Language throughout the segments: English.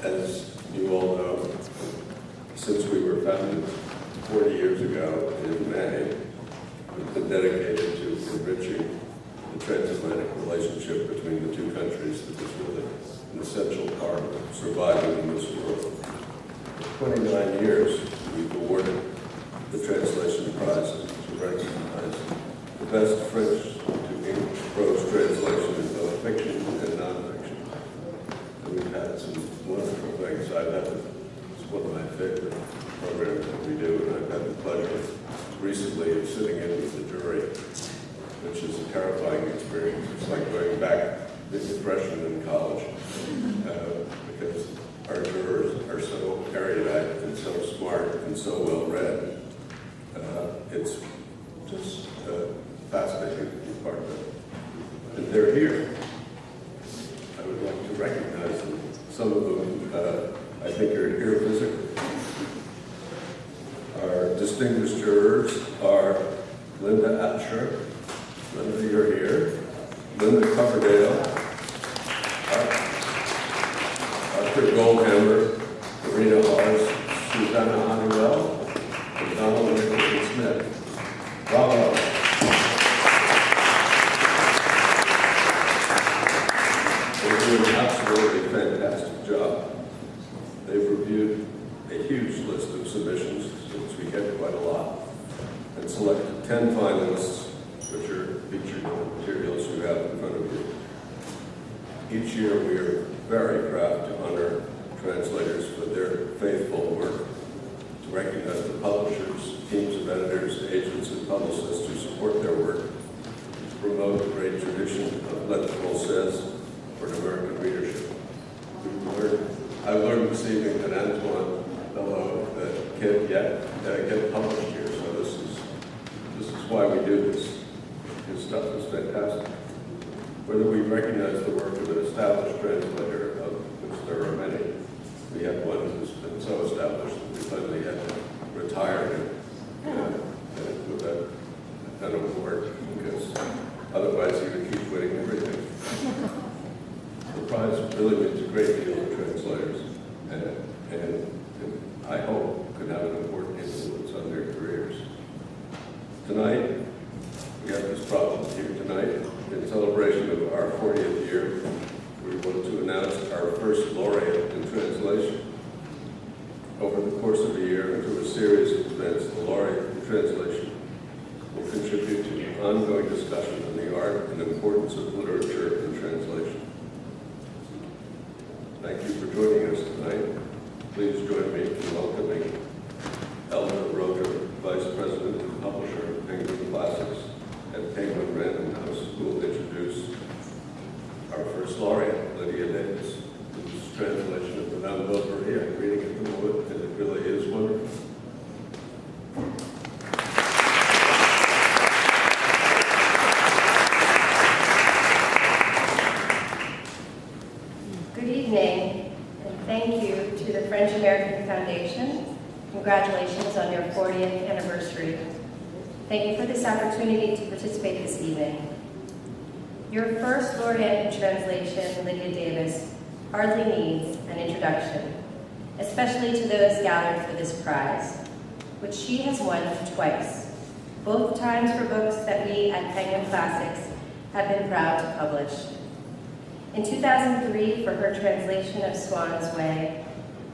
As you all know, since we were founded 40 years ago in May, we've been dedicated to enriching the transatlantic relationship between the two countries that is really an essential part of surviving in this world. For 29 years, we've awarded the Translation Prize to recognize the best French to English prose translation in both fiction and nonfiction. And we've had some wonderful things. It's one of my favorite programs that we do, and I've had the pleasure recently of sitting in with the jury, which is a terrifying experience. It's like going back as a freshman in college, because our jurors are so erudite and so smart and so well read. It's just fascinating to be part of it. And they're here. I would like to recognize them. Some of them, I think, are here physically. Our distinguished jurors are Linda Atscher. Linda, you're here. Linda Coverdale. Arthur Goldhammer. Karina Hars. Susanna Honeywell. And Donald Nicholson Smith. Bravo. They do an absolutely fantastic job. They've reviewed a huge list of submissions, since we get quite a lot, and selected 10 finalists, which are featured in the materials you have in front of you. Each year we are very proud to honor translators for their faithful work, to recognize the publishers, teams of editors, agents, and publicists who support their work, to promote the great tradition of Let the Française for an American readership. I learned this evening that Antoine Bello can't yet get published here, so this is why we do this. His stuff is fantastic. Whether we recognize the work of an established translator, of which there are many, we have one who's been so established that we finally had to retire with an award, because otherwise he would keep winning everything. The prize really means a great deal to translators, and I hope could have an important influence on their careers. Tonight, we have this problem here tonight. In celebration of our 40th year, we want to announce our first laureate in translation. Over the course of the year and through a series of events, the laureate in translation will contribute to the ongoing discussion on the art and importance of literature and translation. Thank you for joining us tonight. Please join me in welcoming Elda Roger, Vice President and Publisher of Penguin Classics at Penguin Random House, who will introduce our first laureate, Lydia Davis, whose translation of Madame Bovary I'm reading at the moment, and it really is wonderful. Good evening, and thank you to the French American Foundation. Congratulations on your 40th anniversary. Thank you for this opportunity to participate this evening. Your first laureate in translation, Lydia Davis, hardly needs an introduction, especially to those gathered for this prize, which she has won twice, both times for books that we at Penguin Classics have been proud to publish. In 2003, for her translation of Swann's Way,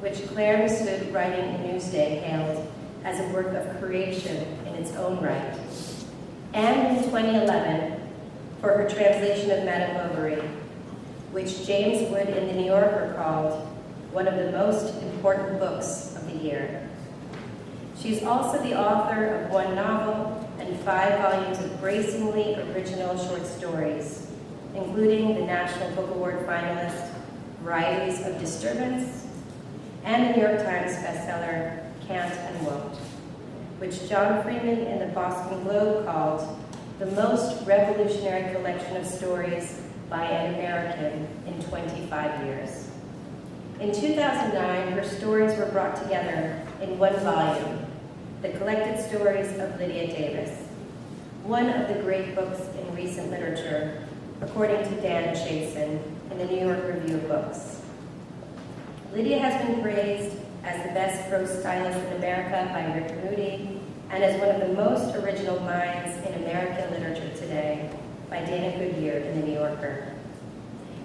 which Claire Massoud, writing in Newsday, hailed as a work of creation in its own right. And in 2011, for her translation of Madame Bovary, which James Wood in The New Yorker called one of the most important books of the year. She's also the author of 1 novel and 5 volumes of bracingly original short stories, including the National Book Award finalist, Varieties of Disturbance, and the New York Times bestseller, Can't and Won't, which John Freeman in the Boston Globe called the most revolutionary collection of stories by an American in 25 years. In 2009, her stories were brought together in 1 volume, The Collected Stories of Lydia Davis, one of the great books in recent literature, according to Dan Chasen in the New York Review of Books. Lydia has been praised as the best prose stylist in America by Rick Moody and as one of the most original minds in American literature today by Dana Goodyear in The New Yorker.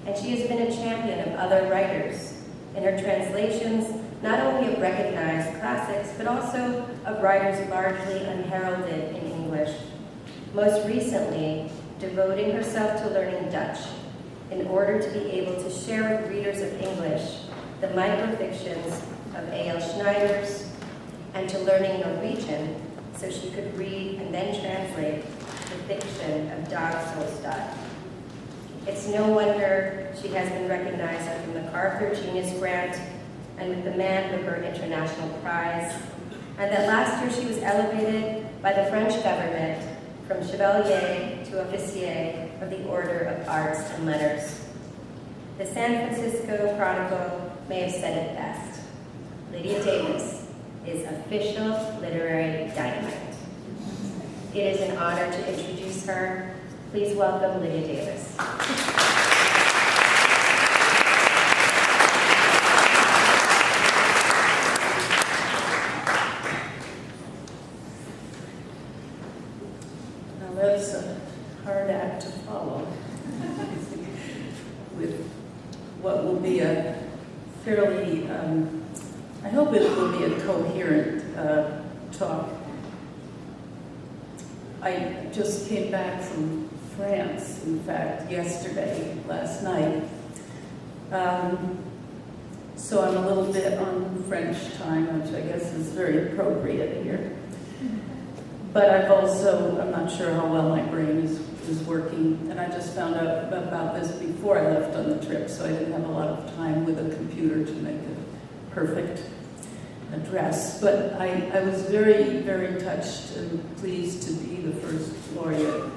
And she has been a champion of other writers in her translations, not only of recognized classics, but also of writers largely unheralded in English, most recently devoting herself to learning Dutch in order to be able to share with readers of English the microfictions of A.L. Schneider's, and to learning Norwegian so she could read and then translate the fiction of Dag Solstad. It's no wonder she has been recognized with the MacArthur Genius Grant and with the Man Booker International Prize, and that last year she was elevated by the French government from Chevalier to Officier of the Order of Arts and Letters. The San Francisco Chronicle may have said it best. Lydia Davis is official literary dynamite. It is an honor to introduce her. Please welcome Lydia Davis. Now that's a hard act to follow with what will be a fairly, I hope it will be a coherent talk. I just came back from France, in fact, last night. So I'm a little bit on French time, which I guess is very appropriate here. But I'm not sure how well my brain is working, and I just found out about this before I left on the trip, so I didn't have a lot of time with a computer to make a perfect address. But I was very, very touched and pleased to be the first laureate.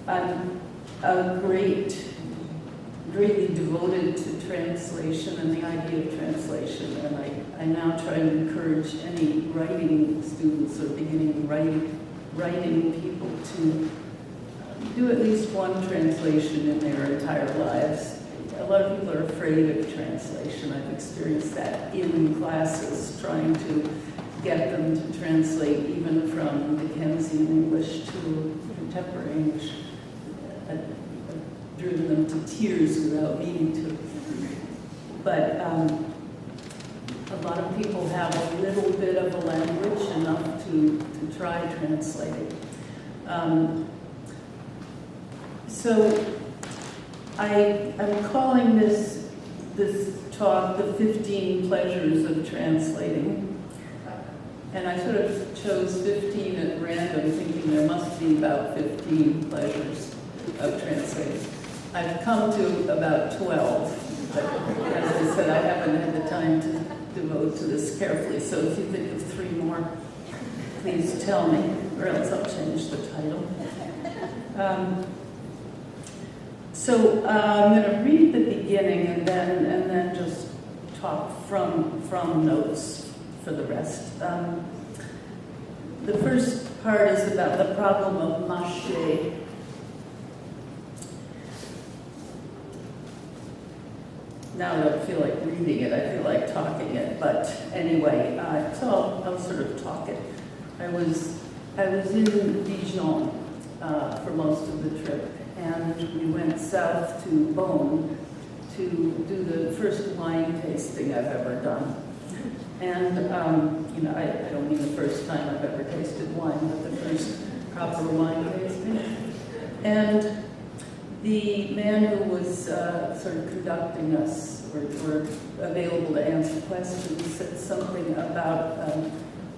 I'm greatly devoted to translation and the idea of translation, and I now try to encourage any writing students or beginning writing people to do at least one translation in their entire lives. A lot of people are afraid of translation. I've experienced that in classes, trying to get them to translate even from Dickensian English to contemporary English. I've driven them to tears without meaning to. But a lot of people have a little bit of a language, enough to try translating. So I'm calling this talk the 15 Pleasures of Translating. And I sort of chose 15 at random, thinking there must be about 15 pleasures of translating. I've come to about 12, but as I said, I haven't had the time to devote to this carefully, so if you think of 3 more, please tell me, or else I'll change the title. So I'm going to read the beginning and then just talk from notes for the rest. The first part is about the problem of mâcher. Now I don't feel like reading it, I feel like talking it, but anyway, so I'll sort of talk it. I was in Dijon for most of the trip, and we went south to Beaune to do the first wine tasting I've ever done. And, I don't mean the first time I've ever tasted wine, but the first proper wine tasting. And the man who was sort of conducting us, or available to answer questions, said something about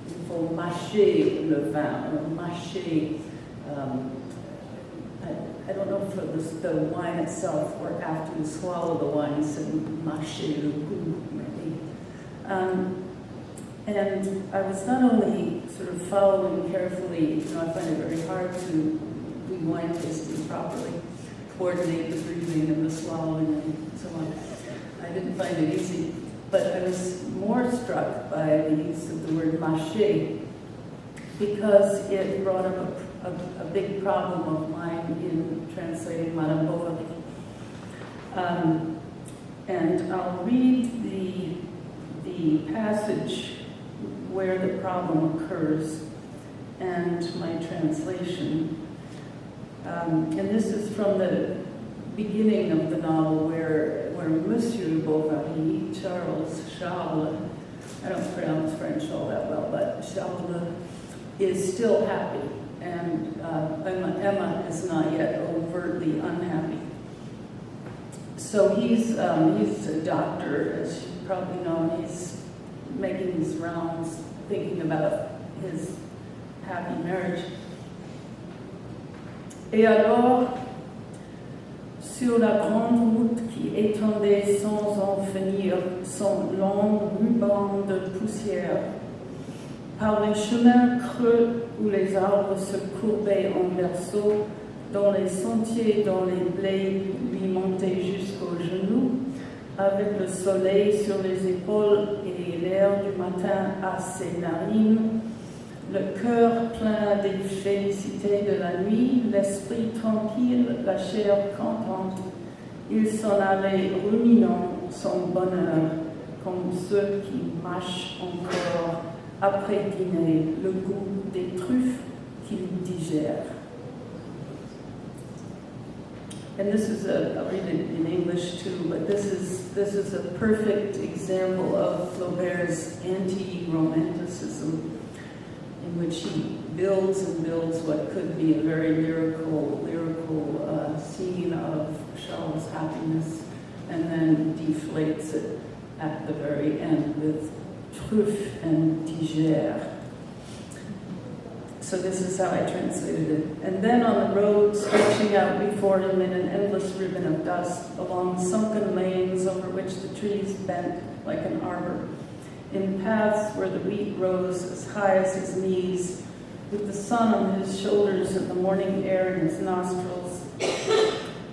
il faut mâcher le vin, or mâcher. I don't know if it was the wine itself or after you swallow the wine, he said mâcher le goût, maybe. And I was not only sort of following carefully, I find it very hard to do wine tasting properly, coordinate the breathing and the swallowing and so on. I didn't find it easy, but I was more struck by the use of the word mâcher because it brought up a big problem of mine in translating Madame Bovary. And I'll read the passage where the problem occurs and my translation. And this is from the beginning of the novel where Monsieur Bovary, Charles, I don't pronounce French all that well, but Charles is still happy, and Emma is not yet overtly unhappy. So he's a doctor, as you probably know. He's making his rounds, thinking about his happy marriage. Et alors, sur la grande route qui étendait sans en finir son long ruban de poussière, par les chemins creux où les arbres se courbaient en berceaux, dans les sentiers dont les blés lui montaient jusqu'aux genoux, avec le soleil sur les épaules et l'air du matin à ses narines, le cœur plein des félicités de la nuit, l'esprit tranquille, la chair contente, il s'en allait ruminant son bonheur, comme ceux qui mâchent encore après dîner le goût des truffes qu'ils digèrent. And this is I'll read it in English too, but this is a perfect example of Flaubert's anti-romanticism, in which he builds and builds what could be a very lyrical scene of Charles' happiness, and then deflates it at the very end with truffe and digère. So this is how I translated it. And then on the road, stretching out before him in an endless ribbon of dust, along sunken lanes over which the trees bent like an arbor, in paths where the wheat rose as high as his knees, with the sun on his shoulders and the morning air in his nostrils,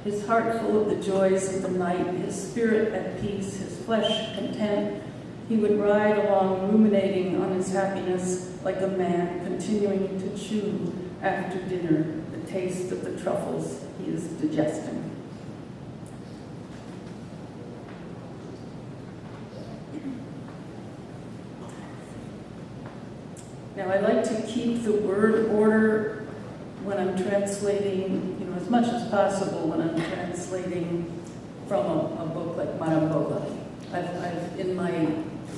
his heart full of the joys of the night, his spirit at peace, his flesh content, he would ride along ruminating on his happiness like a man continuing to chew after dinner the taste of the truffles he is digesting. Now, I like to keep the word order when I'm translating, as much as possible when I'm translating from a book like Madame Bovary. I've in my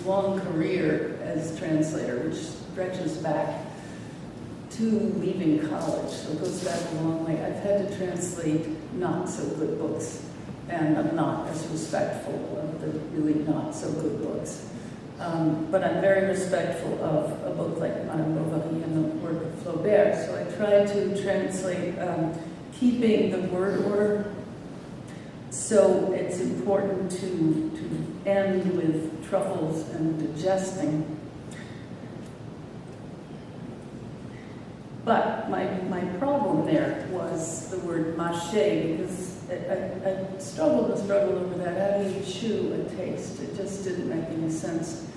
long career as translator, which stretches back to leaving college, so it goes back a long way, I've had to translate not so good books, and I'm not as respectful of the really not so good books. But I'm very respectful of a book like Madame Bovary and the work of Flaubert, so I try to translate keeping the word order. So it's important to end with truffles and digesting. But my problem there was the word mâcher, because I struggled over that. How do you chew a taste? It just didn't make any sense.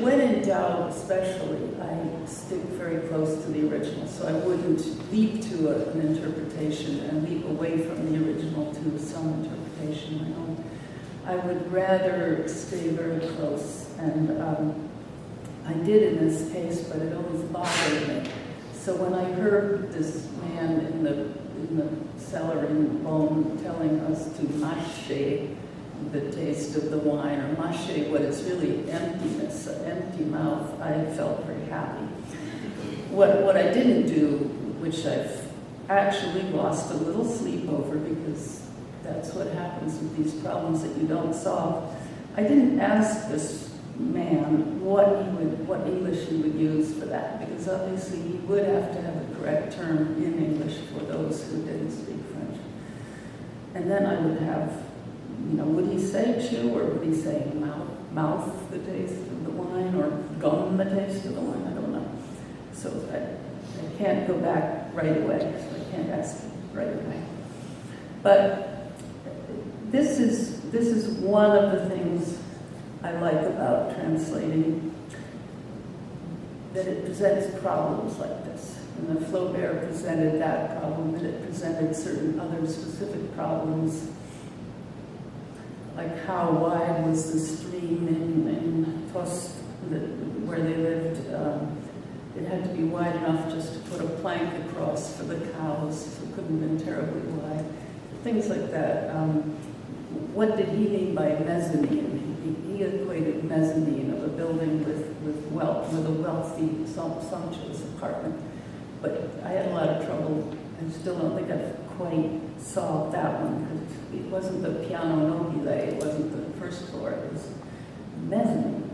When in doubt, especially, I stick very close to the original, so I wouldn't leap to an interpretation and leap away from the original to some interpretation of my own. I would rather stay very close, and I did in this case, but it always bothered me. So when I heard this man in the cellar in Beaune telling us to mâcher the taste of the wine, or mâcher what is really emptiness, an empty mouth, I felt very happy. What I didn't do, which I've actually lost a little sleep over, because that's what happens with these problems that you don't solve, I didn't ask this man what English he would use for that, because obviously he would have to have the correct term in English for those who didn't speak French. And then I would have, would he say chew, or would he say mouth the taste of the wine, or gum the taste of the wine? I don't know. So I can't go back right away, so I can't ask right away. But this is one of the things I like about translating, that it presents problems like this. And the Flaubert presented that problem, that it presented certain other specific problems like how wide was the stream in Tos, where they lived. It had to be wide enough just to put a plank across for the cows, so it couldn't have been terribly wide. Things like that. What did he mean by mezzanine? He equated mezzanine of a building with a wealthy, sumptuous apartment. But I had a lot of trouble. I still don't think I've quite solved that one, because it wasn't the piano nobile, it wasn't the first floor, it was mezzanine.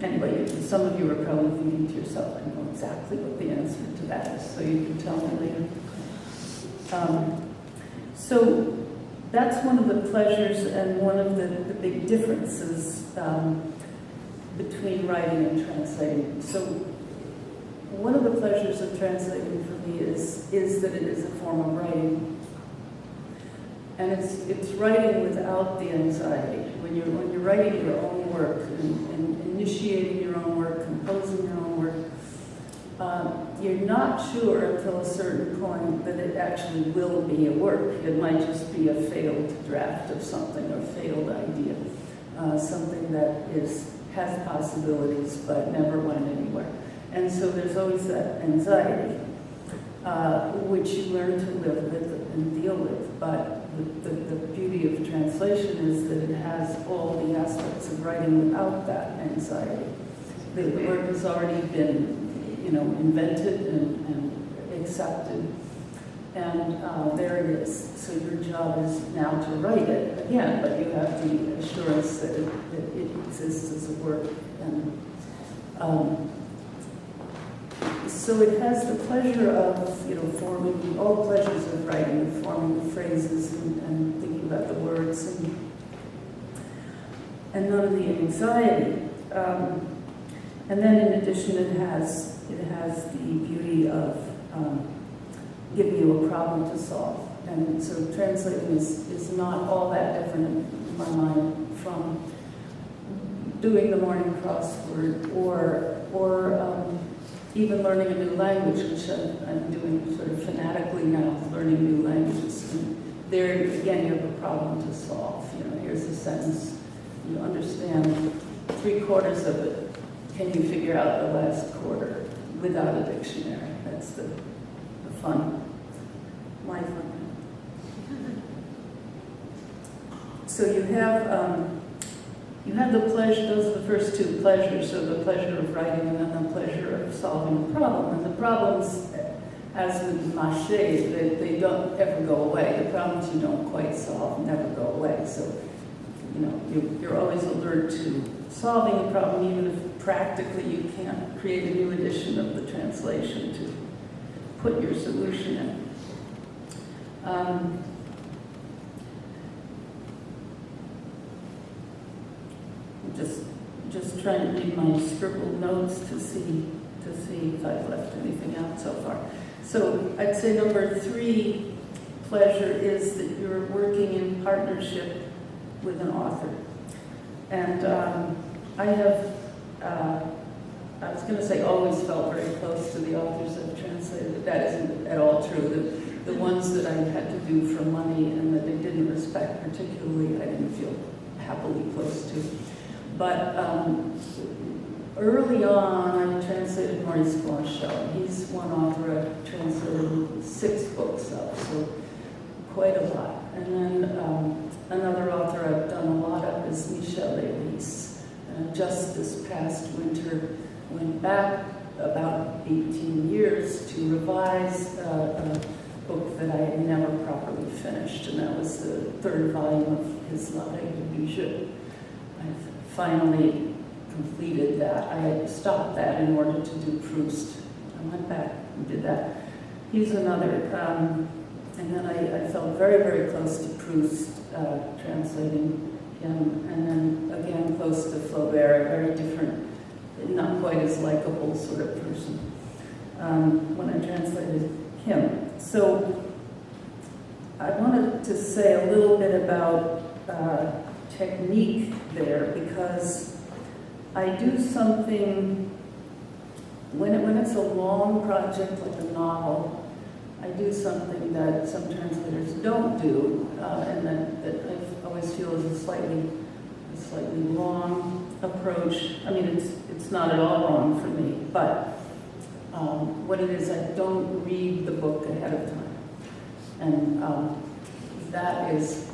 Anyway, some of you are probably thinking to yourself, I know exactly what the answer to that is, so you can tell me later. So that's one of the pleasures and one of the big differences between writing and translating. So one of the pleasures of translating for me is that it is a form of writing. And it's writing without the anxiety. When you're writing your own work and initiating your own work, composing your own work, you're not sure until a certain point that it actually will be a work. It might just be a failed draft of something or failed idea, something that has possibilities but never went anywhere. And so there's always that anxiety, which you learn to live with and deal with. But the beauty of translation is that it has all the aspects of writing without that anxiety. The work has already been, invented and accepted, and there it is. So your job is now to write it again, but you have the assurance that it exists as a work. And so it has the pleasure of, forming all pleasures of writing, forming the phrases and thinking about the words, and none of the anxiety. And then in addition, it has the beauty of giving you a problem to solve. And so translating is not all that different in my mind from doing the morning crossword or even learning a new language, which I'm doing sort of fanatically now, learning new languages. And there, again, you have a problem to solve. Here's a sentence. You understand 3/4 of it. Can you figure out the last quarter without a dictionary? That's the fun, my fun. So you have the pleasure, those are the first two pleasures, so the pleasure of writing and then the pleasure of solving a problem. And the problems, as with Maché, they don't ever go away. The problems you don't quite solve never go away. So, you're always alert to solving a problem, even if practically you can't create a new edition of the translation to put your solution in. Just trying to read my scribbled notes to see if I've left anything out so far. So I'd say number 3 pleasure is that you're working in partnership with an author. And I have, I was going to say always felt very close to the authors I've translated, but that isn't at all true. The ones that I had to do for money and that they didn't respect particularly, I didn't feel happily close to. But early on, I translated Maurice Blanchot. He's one author I've translated 6 books of, so quite a lot. And then another author I've done a lot of is Michel Elise. Just this past winter, went back about 18 years to revise a book that I had never properly finished, and that was the 3rd volume of his La Règle du Jeu. I've finally completed that. I had stopped that in order to do Proust. I went back and did that. He's another, and then I felt very, very close to Proust, translating him, and then again close to Flaubert, a very different, not quite as likable sort of person, when I translated him. So I wanted to say a little bit about technique there, because I do something, when it's a long project like a novel, I do something that some translators don't do, and that I've always feel is a slightly long approach. I mean, it's not at all wrong for me, but what it is, I don't read the book ahead of time. And that is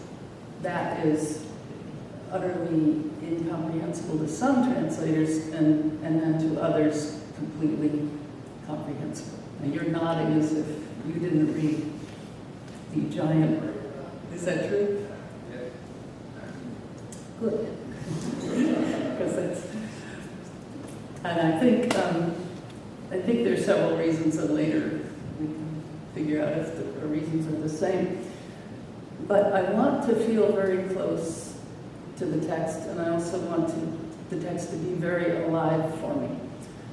utterly incomprehensible to some translators, and then to others completely comprehensible. And you're nodding as if you didn't read the giant work. Is that true? Good. Because it's, and I think there's several reasons, and later we can figure out if the reasons are the same. But I want to feel very close to the text, and I also want the text to be very alive for me.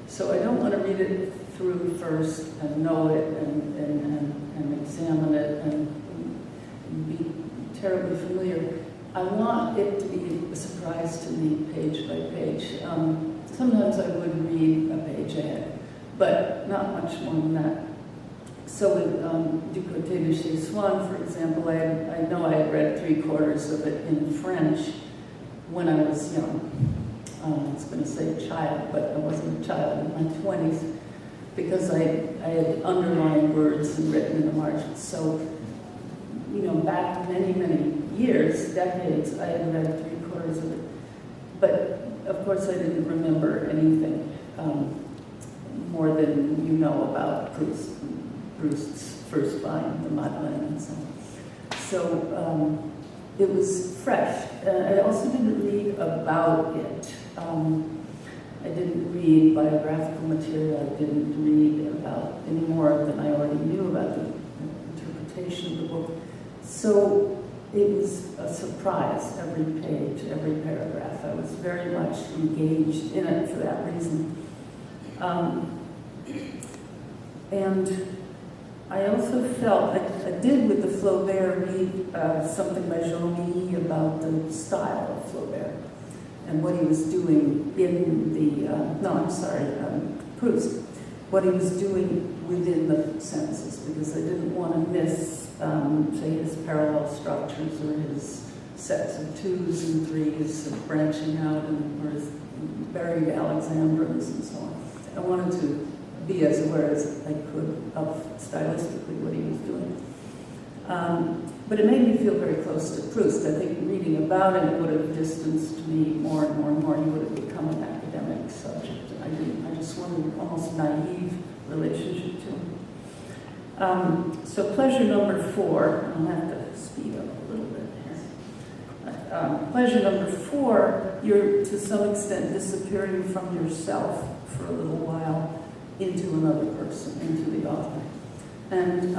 So I don't want to read it through first and know it and examine it and be terribly familiar. I want it to be a surprise to me page by page. Sometimes I would read a page ahead, but not much more than that. So with Du Côté de Chez Swann, for example, I know I had read 3/4 of it in French when I was young. I was going to say child, but I wasn't a child, in my 20s, because I had underlined words and written in the margins. So, you know, back many, many years, decades, I had read 3/4 of it. But, of course, I didn't remember anything more than you know about Proust's first volume, the Madeleine, and so on. So it was fresh. I also didn't read about it. I didn't read biographical material. I didn't read about any more than I already knew about the interpretation of the book. So it was a surprise, every page, every paragraph. I was very much engaged in it for that reason. And I also felt, I did with the Flaubert read something by Jean Milly about the style of Flaubert and what he was doing in the, Proust, what he was doing within the sentences, because I didn't want to miss, say, his parallel structures or his sets of 2s and 3s and branching out, or his buried Alexandrins and so on. I wanted to be as aware as I could of stylistically what he was doing. But it made me feel very close to Proust. I think reading about him would have distanced me more and more and more. He would have become an academic subject. I just wanted an almost naive relationship to him. So pleasure number 4, I'll have to speed up a little bit here. Pleasure number 4, you're to some extent disappearing from yourself for a little while into another person, into the author. And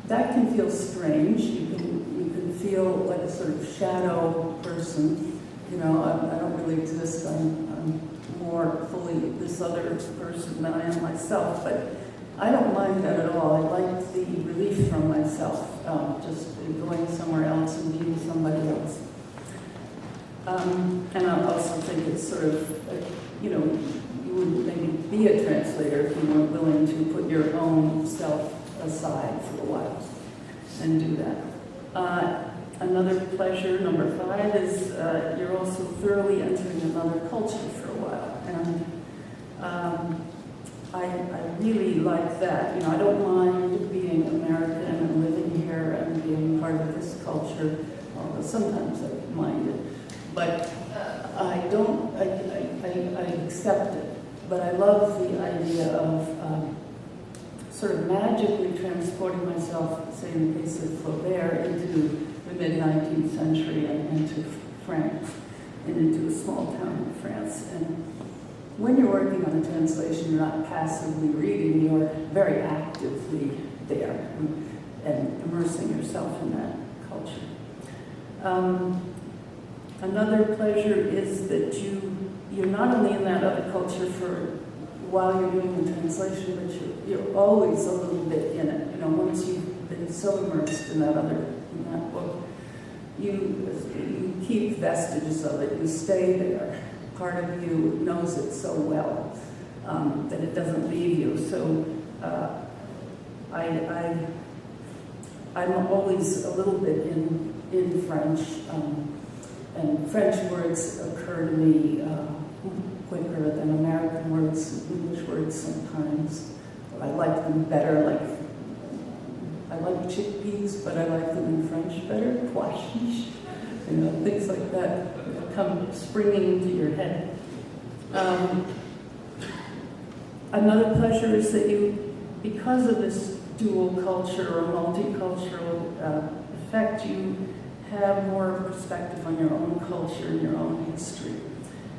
that can feel strange. You can feel like a sort of shadow person. You know, I don't really exist. I'm more fully this other person than I am myself. But I don't mind that at all. I like the relief from myself, just going somewhere else and being somebody else. And I also think it's sort of, you know, you wouldn't maybe be a translator if you weren't willing to put your own self aside for a while and do that. Another pleasure, number 5, is you're also thoroughly entering another culture for a while. And I really like that. You know, I don't mind being American and living here and being part of this culture, although sometimes I mind it. But I accept it. But I love the idea of sort of magically transporting myself, say in the case of Flaubert, into the mid-19th century and into France, and into a small town in France. And when you're working on a translation, you're not passively reading, you're very actively there and immersing yourself in that culture. Another pleasure is that you're not only in that other culture while you're doing the translation, but you're always a little bit in it. You know, once you've been so immersed in that book, you keep vestiges of it. You stay there. Part of you knows it so well that it doesn't leave you. So I'm always a little bit in in French, and French words occur to me quicker than American words, English words sometimes. I like them better, I like chickpeas, but I like them in French better. Pois chiche, things like that come springing into your head. Another pleasure is that you, because of this dual culture or multicultural effect, you have more perspective on your own culture and your own history.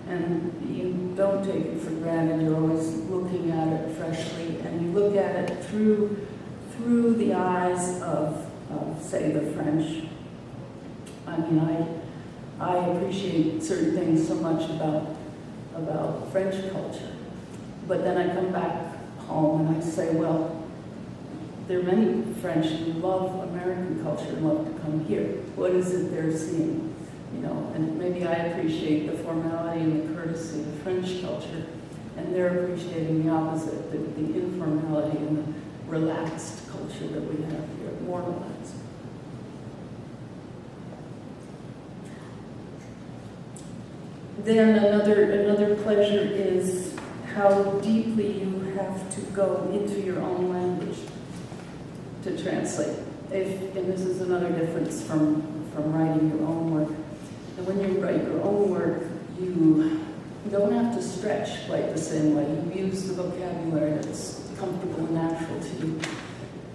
And you don't take it for granted. You're always looking at it freshly, and you look at it through the eyes of say, the French. I mean, I appreciate certain things so much about French culture, but then I come back home and I say, well, there are many French who love American culture and love to come here. What is it they're seeing? And maybe I appreciate the formality and the courtesy of French culture, and they're appreciating the opposite, the informality and the relaxed culture that we have here, more relaxed. Then another pleasure is how deeply you have to go into your own language to translate. And this is another difference from writing your own work. And when you write your own work, you don't have to stretch quite the same way. You use the vocabulary that's comfortable and natural to you,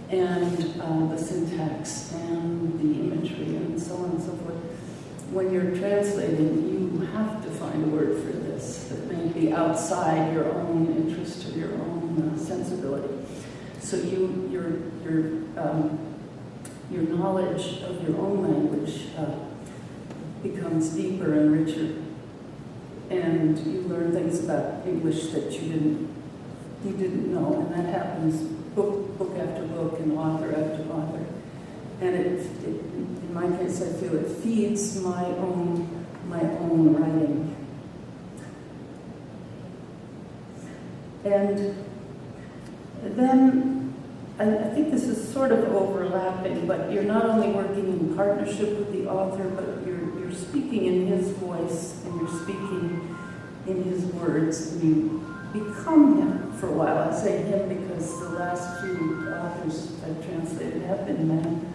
and the syntax and the imagery and so on and so forth. When you're translating, you have to find a word for this that may be outside your own interest or your own sensibility. So your knowledge of your own language becomes deeper and richer, and you learn things about English that you didn't know, and that happens book after book and author after author. And in my case, I feel it feeds my own writing. And then I think this is sort of overlapping, but you're not only working in partnership with the author, but you're speaking in his voice, and you're speaking in his words, and you become him for a while. I say him because the last few authors I've translated have been men.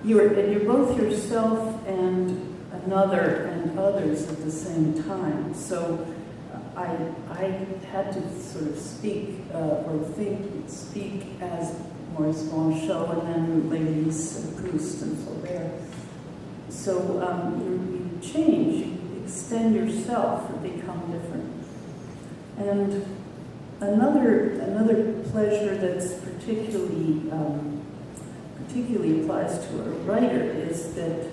You're both yourself and another and others at the same time. So I had to sort of speak as Maurice Blanchot and then ladies and Proust and Flaubert. So you change, you extend yourself and become different. And another pleasure that's particularly applies to a writer is that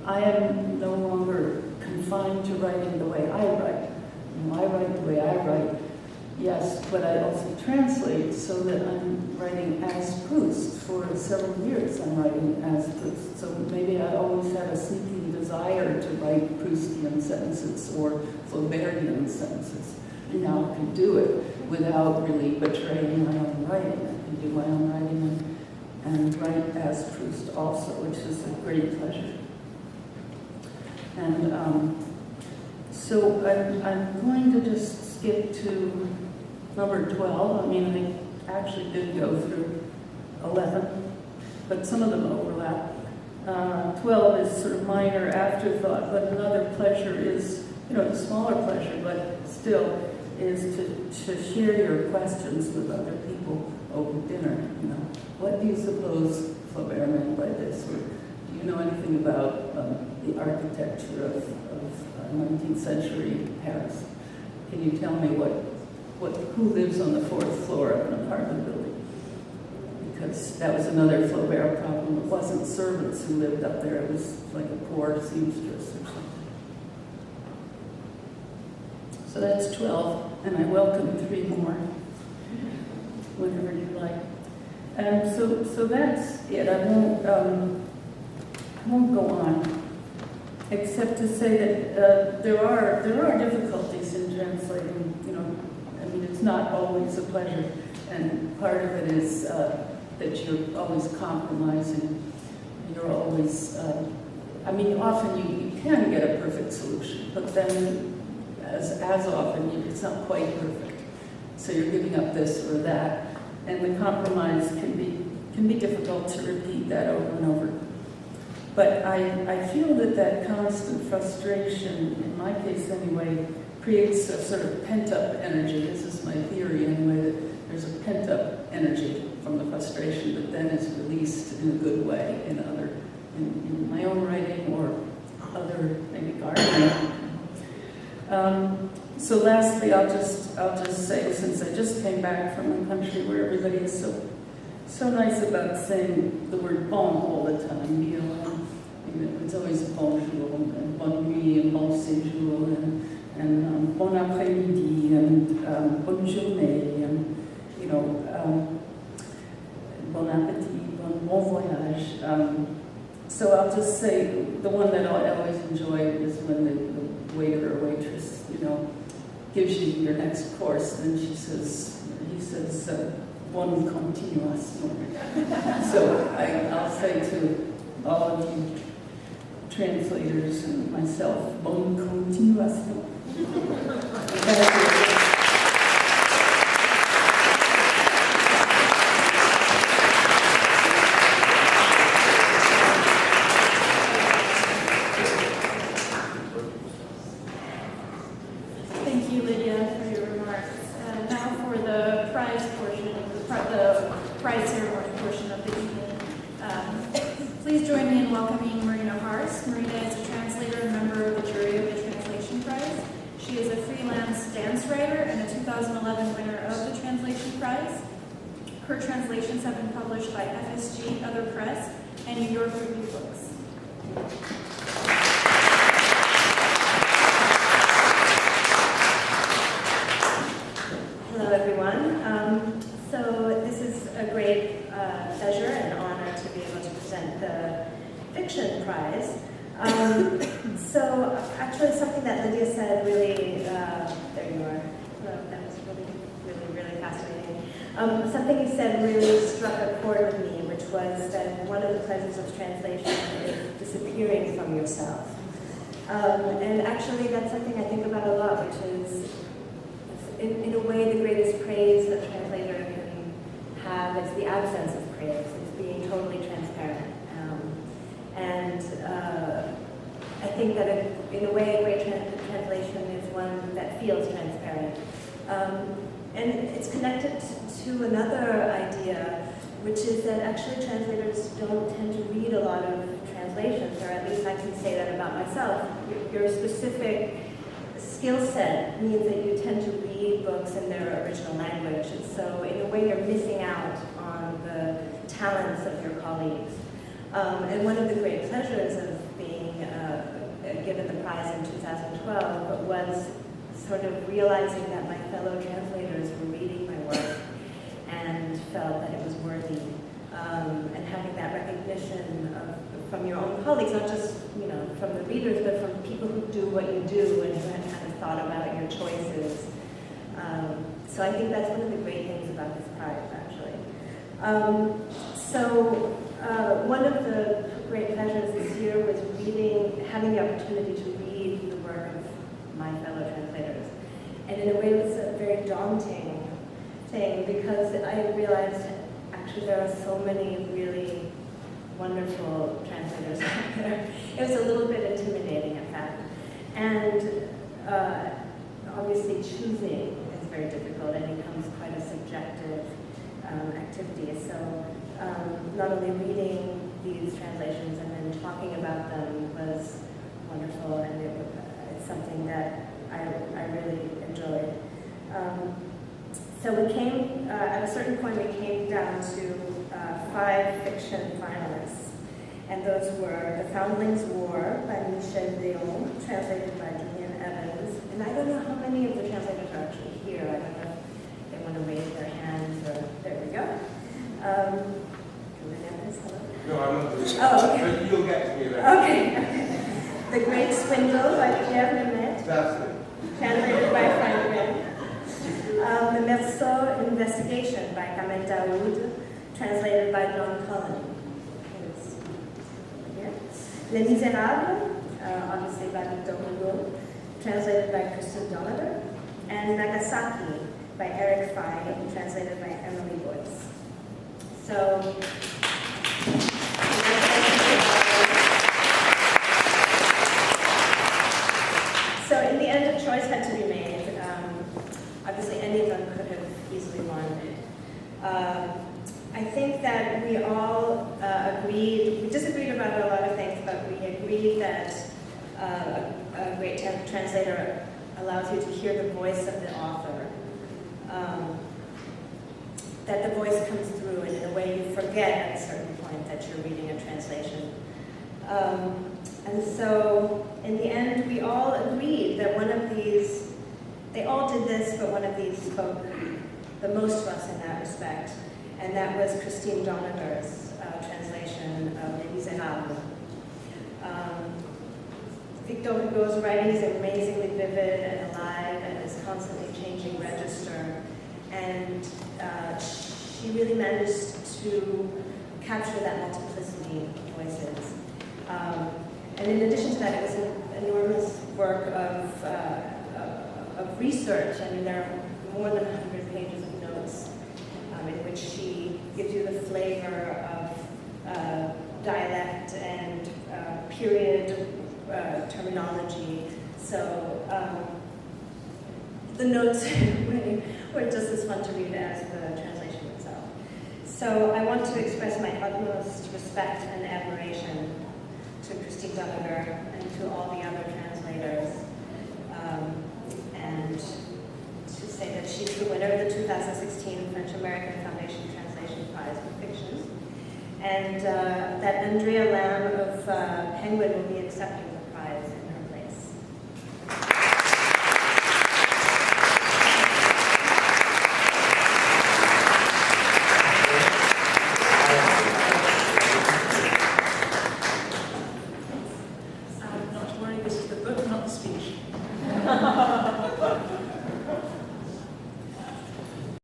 I am no longer confined to writing the way I write. I write the way I write, yes, but I also translate so that I'm writing as Proust. For several years I'm writing as Proust. So maybe I always had a sneaking desire to write Proustian sentences or Flaubertian sentences. And now I can do it without really betraying my own writing. I can do my own writing and write as Proust also, which is a great pleasure. And so I'm going to just skip to number 12. I mean, I actually did go through 11, but some of them overlap. 12 is sort of minor afterthought, but another pleasure is, the smaller pleasure, but still, is to share your questions with other people over dinner. What do you suppose Flaubert meant by this? Or do you know anything about the architecture of 19th century Paris? Can you tell me who lives on the 4th floor of an apartment building? Because that was another Flaubert problem. It wasn't servants who lived up there. It was like a poor seamstress or something. So that's 12, and I welcome 3 more, whenever you like. And so that's it. I won't go on, except to say that there are difficulties in translating. I mean, it's not always a pleasure, and part of it is that you're always compromising. You're always, I mean, often you can get a perfect solution, but then as often it's not quite perfect. So you're giving up this or that, and the compromise can be difficult to repeat that over and over. But I feel that constant frustration, in my case anyway, creates a sort of pent-up energy. This is my theory anyway, that there's a pent-up energy from the frustration that then is released in a good way in my own writing or other, maybe gardening. So lastly, I'll just say, since I just came back from a country where everybody is so nice about saying the word bon all the time, you know, it's always bonjour and bonne nuit and bon séjour and bon après-midi and bonne journée and, you know, bon appétit, bon voyage. So I'll just say the one that I always enjoy is when the waiter or waitress, you know, gives you your next course, and he says, bon continuation. So I'll say to all of you translators and myself, bon continuation. Thank you, Lydia, for your remarks. Now for the prize portion, the prize ceremony portion of the evening. Please join me in welcoming Marina Hars. Marina is a translator and member of the jury of the Translation Prize. She is a freelance dance writer and a 2011 winner of the Translation Prize. Her translations have been published by FSG, Other Press, and New York Review Books. Hello, everyone. So this is a great pleasure and honor to be able to present the Fiction Prize. So actually something that Lydia said really, there you are. That was really fascinating. Something you said really struck a chord with me, which was that one of the pleasures of translation is disappearing from yourself. And actually that's something I think about a lot, which is in a way the greatest praise a translator can have is the absence of praise. It's being totally transparent. I think that in a way a great translation is one that feels transparent. And it's connected to another idea, which is that actually translators don't tend to read a lot of translations, or at least I can say that about myself. Your specific skill set means that you tend to read books in their original language, and so in a way you're missing out on the talents of your colleagues. And one of the great pleasures of being given the prize in 2012 was sort of realizing that my fellow translators were reading my work and felt that it was worthy, and having that recognition from your own colleagues, not just from the readers, but from people who do what you do and who have kind of thought about your choices. So I think that's one of the great things about this prize, actually. One of the great pleasures this year was having the opportunity to read the work of my fellow translators. And in a way it was a very daunting thing, because I realized actually there are so many really wonderful translators out there. It was a little bit intimidating, in fact. And obviously choosing is very difficult and becomes quite a subjective activity. So not only reading these translations and then talking about them was wonderful, and it's something that I really enjoyed. So we came, at a certain point we came down to 5 fiction finalists, and those were The Foundlings' War by Michel Léon, translated by Julian Evans. And I don't know how many of the translators are actually here. I don't know if they want to raise their hands, or there we go. Julian Evans, hello? No, I'm not doing Oh, that. okay. But you'll get to me later. Okay. The Great Swindle by Pierre Lemaitre, That's it. translated by Frank Wren. The Merceau Investigation by Kamel Daoud, translated by John Cullen. Here. Les Miserables, obviously by Victor Hugo, translated by Christine Donader, and Nagasaki by Eric Fay, translated by Emily Boyce. So, in the end, a choice had to be made. Obviously, any of them could have easily won. I think that we all agreed, we disagreed about a lot of things, but we agreed that a great translator allows you to hear the voice of the author. That the voice comes through, and in a way you forget at a certain point that you're reading a translation. And so, in the end, we all agreed that one of these, they all did this, but one of these spoke the most to us in that respect, and that was Christine Donader's translation of Les Miserables. Victor Hugo's writing is amazingly vivid and alive and is constantly changing register, and she really managed to capture that multiplicity of voices. And in addition to that, it was an enormous work of research. I mean, there are more than 100 pages of notes in which she gives you the flavor of dialect and period terminology. So the notes were just as fun to read as the translation itself. So I want to express my utmost respect and admiration to Christine Donader and to all the other translators, and to say that she's the winner of the 2016 French American Foundation Translation Prize for Fiction, and that Andrea Lamb of Penguin will be accepting